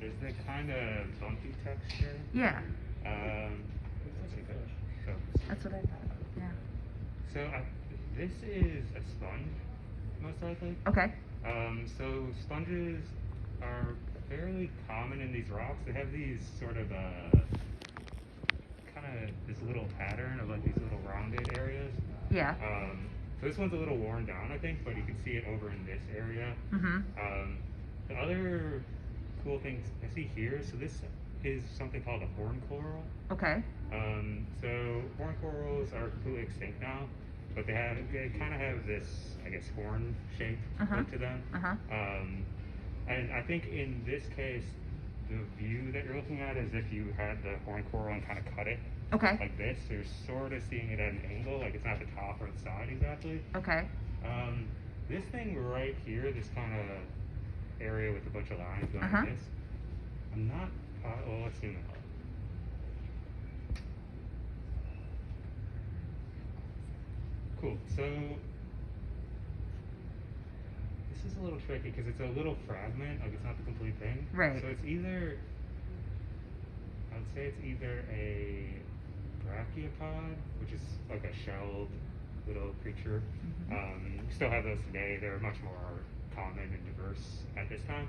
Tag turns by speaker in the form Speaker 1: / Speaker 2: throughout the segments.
Speaker 1: is the kind of bumpy texture.
Speaker 2: Yeah,
Speaker 1: Let's see if it shows.
Speaker 2: that's what I thought. Yeah.
Speaker 1: So this is a sponge, most likely.
Speaker 2: Okay.
Speaker 1: So sponges are fairly common in these rocks. They have these sort of kind of this little pattern of like these little rounded areas.
Speaker 2: Yeah.
Speaker 1: So this one's a little worn down, I think, but you can see it over in this area.
Speaker 2: Mhm.
Speaker 1: The other cool things I see here, so this is something called a horn coral.
Speaker 2: Okay.
Speaker 1: So horn corals are completely extinct now, but they kind of have this, I guess, horn shape look to them. And I think in this case, the view that you're looking at is if you had the horn coral and kind of cut it
Speaker 2: Okay.
Speaker 1: like this. So you're sort of seeing it at an angle, like it's not the top or the side exactly.
Speaker 2: Okay.
Speaker 1: This thing right here, this kind of area with a bunch of lines going like this, I'm not, well, let's zoom in. Cool, so this is a little tricky because it's a little fragment, like it's not the complete thing.
Speaker 2: Right.
Speaker 1: So it's either, I would say it's either a brachiopod, which is like a shelled little creature. You still have those today, they're much more common and diverse at this time.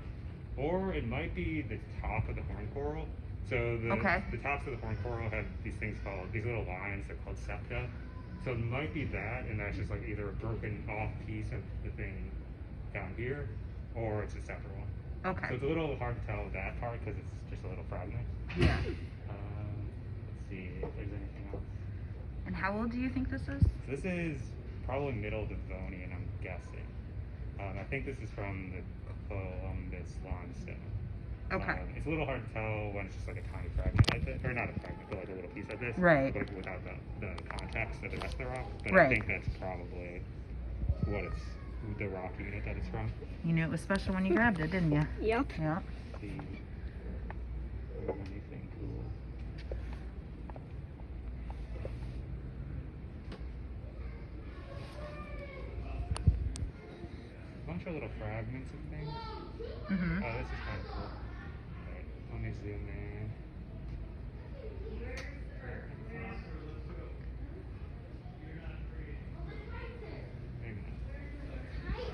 Speaker 1: Or it might be the top of the horn coral. So the tops of the horn coral have these things called, these little lines, they're called septa. So it might be that, and that's just like either a broken off piece of the thing down here, or it's a separate one.
Speaker 2: Okay.
Speaker 1: So it's a little hard to tell with that part because it's just a little fragment.
Speaker 2: Yeah.
Speaker 1: Let's see if there's anything else.
Speaker 2: And how old do you think this is?
Speaker 1: So this is probably middle Devonian, I'm guessing. I think this is from the Columbus limestone.
Speaker 2: Okay.
Speaker 1: It's a little hard to tell when it's just like a tiny fragment like this, or not a fragment, but like a little piece like this.
Speaker 2: Right.
Speaker 1: But without the context of the rest of the rock. But
Speaker 2: Right.
Speaker 1: I think that's probably what it's, the rock unit that it's from.
Speaker 2: You knew it was special when you grabbed it, didn't you?
Speaker 3: Yep.
Speaker 2: Yeah.
Speaker 1: See anything cool. A bunch of little fragments of things.
Speaker 2: Mhm.
Speaker 1: Oh, this is kind of cool. Alright, let me zoom in. Maybe not.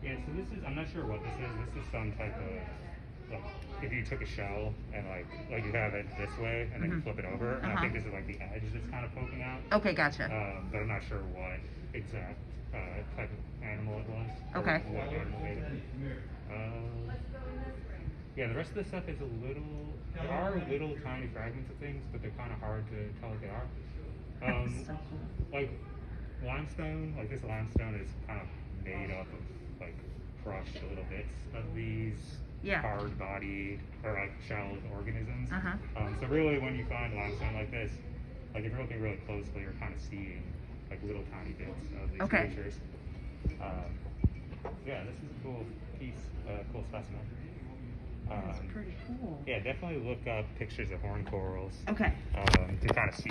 Speaker 1: Yeah, so this is, I'm not sure what this is. This is some type of, like, if you took a shell and like you have it this way and then you flip it over, and I think this is like the edge that's kind of poking out.
Speaker 2: Okay, gotcha.
Speaker 1: But I'm not sure what exact type of animal it was. or
Speaker 2: Okay.
Speaker 1: What animal made it. Yeah, the rest of the stuff is a little, there are little tiny fragments of things, but they're kind of hard to tell what they are.
Speaker 2: So cool.
Speaker 1: Like limestone, like this limestone is kind of made up of like crushed little bits of these hard bodied or like shelled organisms. So really when you find limestone like this, like if you're looking really closely, you're kind of seeing like little tiny bits of these creatures. Yeah, this is a cool piece, cool specimen.
Speaker 2: That's pretty cool.
Speaker 1: Yeah, definitely look up pictures of horn corals.
Speaker 2: Okay.
Speaker 1: To kind of see